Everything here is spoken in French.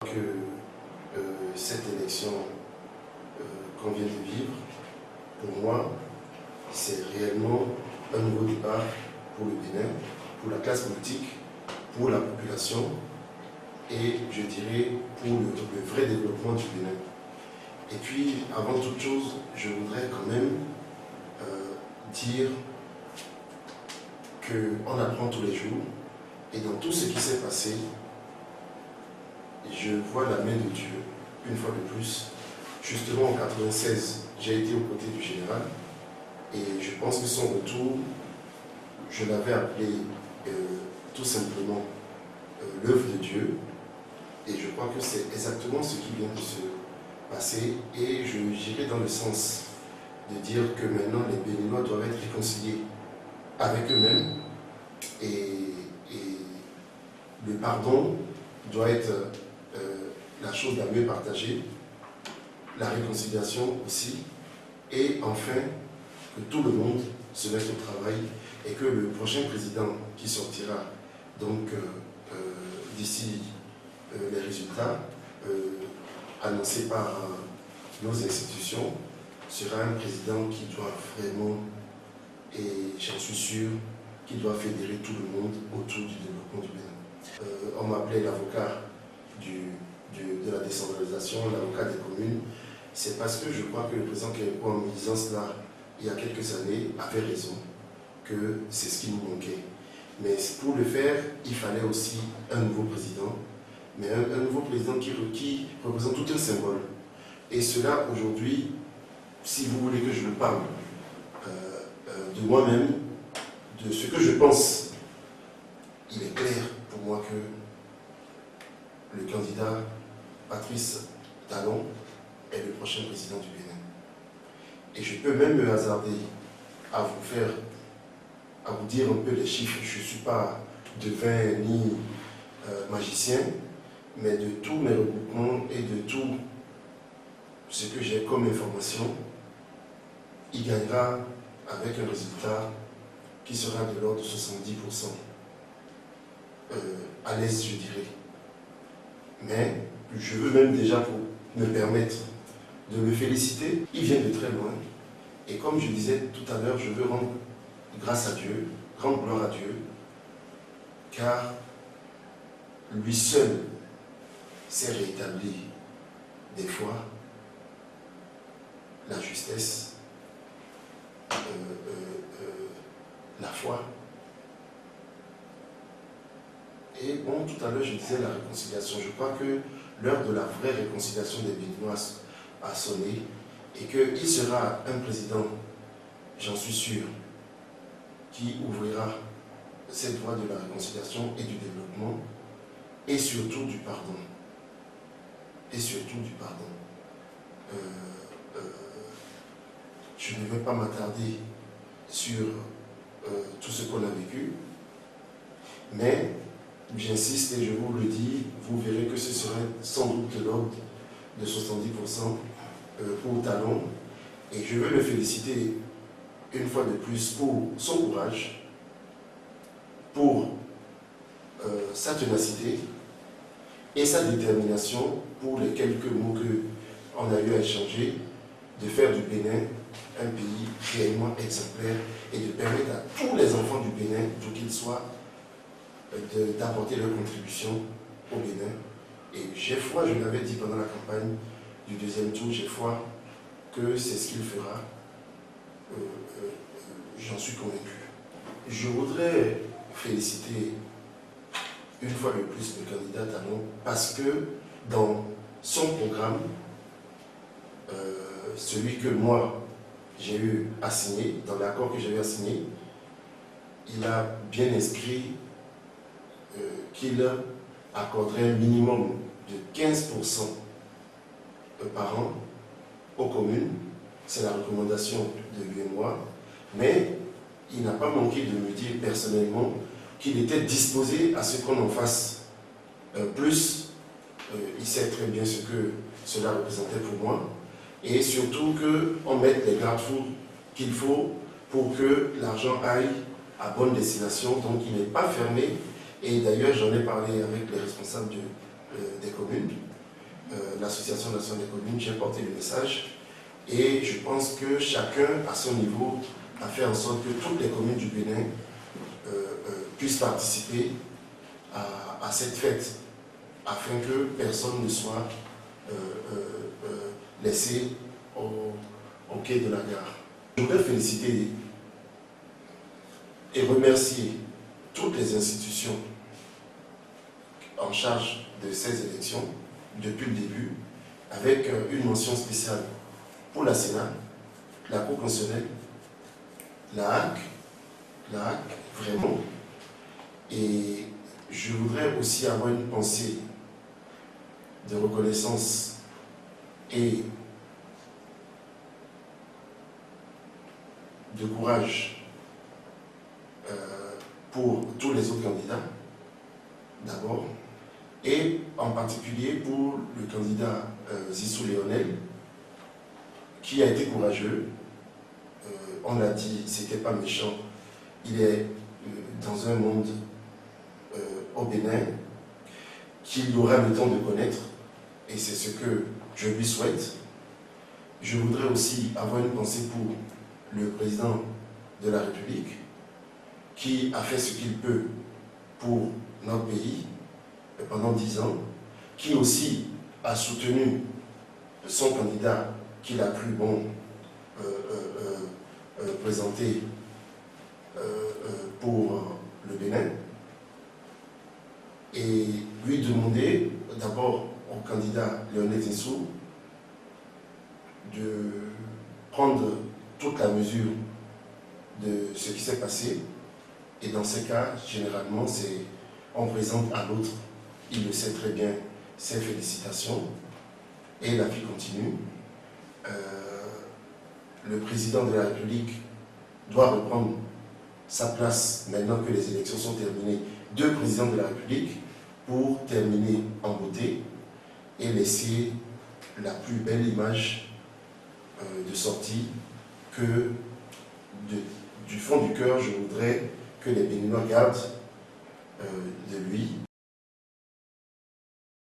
Que cette élection qu'on vient de vivre, pour moi, c'est réellement un nouveau départ pour le Bénin, pour la classe politique, pour la population et je dirais pour le vrai développement du Bénin. Et puis, avant toute chose, je voudrais quand même dire qu'on apprend tous les jours et dans tout ce qui s'est passé, je vois la main de Dieu, une fois de plus. Justement, en 1996, j'ai été aux côtés du général et je pense que son retour, je l'avais appelé tout simplement l'œuvre de Dieu. Et je crois que c'est exactement ce qui vient de se passer. Et je dirais dans le sens de dire que maintenant les Béninois doivent être réconciliés avec eux-mêmes et le pardon doit être la chose la mieux partagée, la réconciliation aussi, et enfin que tout le monde se mette au travail et que le prochain président qui sortira donc d'ici les résultats annoncés par nos institutions sera un président qui doit vraiment, et j'en suis sûr, qui doit fédérer tout le monde autour du développement du Bénin. On m'appelait l'avocat de la décentralisation, l'avocat des communes. C'est parce que je crois que le président Kérékou, en me disant cela il y a quelques années, avait raison, que c'est ce qui nous manquait. Mais pour le faire, il fallait aussi un nouveau président, mais un nouveau président qui représente tout un symbole. Et cela, aujourd'hui, si vous voulez que je vous parle de moi-même, de ce que je pense, il est clair pour moi que le candidat Patrice Talon est le prochain président du Bénin. Et je peux même me hasarder à vous dire un peu les chiffres. Je ne suis pas devin ni magicien, mais de tous mes regroupements et de tout ce que j'ai comme information, il gagnera avec un résultat qui sera de l'ordre de 70%. À l'aise, je dirais. Mais je veux même déjà, pour me permettre de le féliciter, il vient de très loin. Et comme je disais tout à l'heure, je veux rendre grâce à Dieu, rendre gloire à Dieu, car lui seul s'est rétabli des fois la justesse, la foi. Et bon, tout à l'heure, je disais la réconciliation. Je crois que l'heure de la vraie réconciliation des Béninois a sonné et qu'il sera un président, j'en suis sûr, qui ouvrira cette voie de la réconciliation et du développement et surtout du pardon. Et surtout du pardon. Je ne vais pas m'attarder sur tout ce qu'on a vécu, mais j'insiste et je vous le dis, vous verrez que ce serait sans doute de l'ordre de 70% pour Talon. Et je veux le féliciter une fois de plus pour son courage, pour sa ténacité et sa détermination pour les quelques mots qu'on a eu à échanger, de faire du Bénin un pays réellement exemplaire et de permettre à tous les enfants du Bénin, d'où qu'ils soient, d'apporter leur contribution au Bénin. Et j'ai foi, je l'avais dit pendant la campagne du deuxième tour, j'ai foi que c'est ce qu'il fera. J'en suis convaincu. Je voudrais féliciter une fois de plus le candidat Talon parce que dans son programme, celui que moi j'ai eu à signer, dans l'accord que j'ai eu à signer, il a bien inscrit qu'il accorderait un minimum de 15% par an aux communes. C'est la recommandation de lui et moi. Mais il n'a pas manqué de me dire personnellement qu'il était disposé à ce qu'on en fasse plus. Il sait très bien ce que cela représentait pour moi. Et surtout qu'on mette les garde-fous qu'il faut pour que l'argent aille à bonne destination. Donc il n'est pas fermé. Et d'ailleurs, j'en ai parlé avec les responsables des communes. l'Association nationale des communes, j'ai porté le message et je pense que chacun, à son niveau, a fait en sorte que toutes les communes du Bénin puissent participer à cette fête, afin que personne ne soit laissé au quai de la gare. Je voudrais féliciter et remercier toutes les institutions en charge de ces élections depuis le début, avec une mention spéciale pour la Sénat, la Cour constitutionnelle, la HAC, vraiment. Et je voudrais aussi avoir une pensée de reconnaissance et de courage pour tous les autres candidats, d'abord, et en particulier pour le candidat Zissou Léonel, qui a été courageux. On l'a dit, c'était pas méchant. Il est dans un monde au Bénin qu'il aura le temps de connaître, et c'est ce que je lui souhaite. Je voudrais aussi avoir une pensée pour le président de la République, qui a fait ce qu'il peut pour notre pays pendant 10 ans, qui aussi a soutenu son candidat qu'il a cru bon présenter pour le Bénin, et lui demander d'abord au candidat Léonel Zissou de prendre toute la mesure de ce qui s'est passé. Et dans ces cas, généralement, on présente à l'autre, il le sait très bien, ses félicitations, et la vie continue. Le président de la République doit reprendre sa place maintenant que les élections sont terminées, de président de la République, pour terminer en beauté et laisser la plus belle image de sortie que du fond du cœur, je voudrais que les Béninois gardent de lui.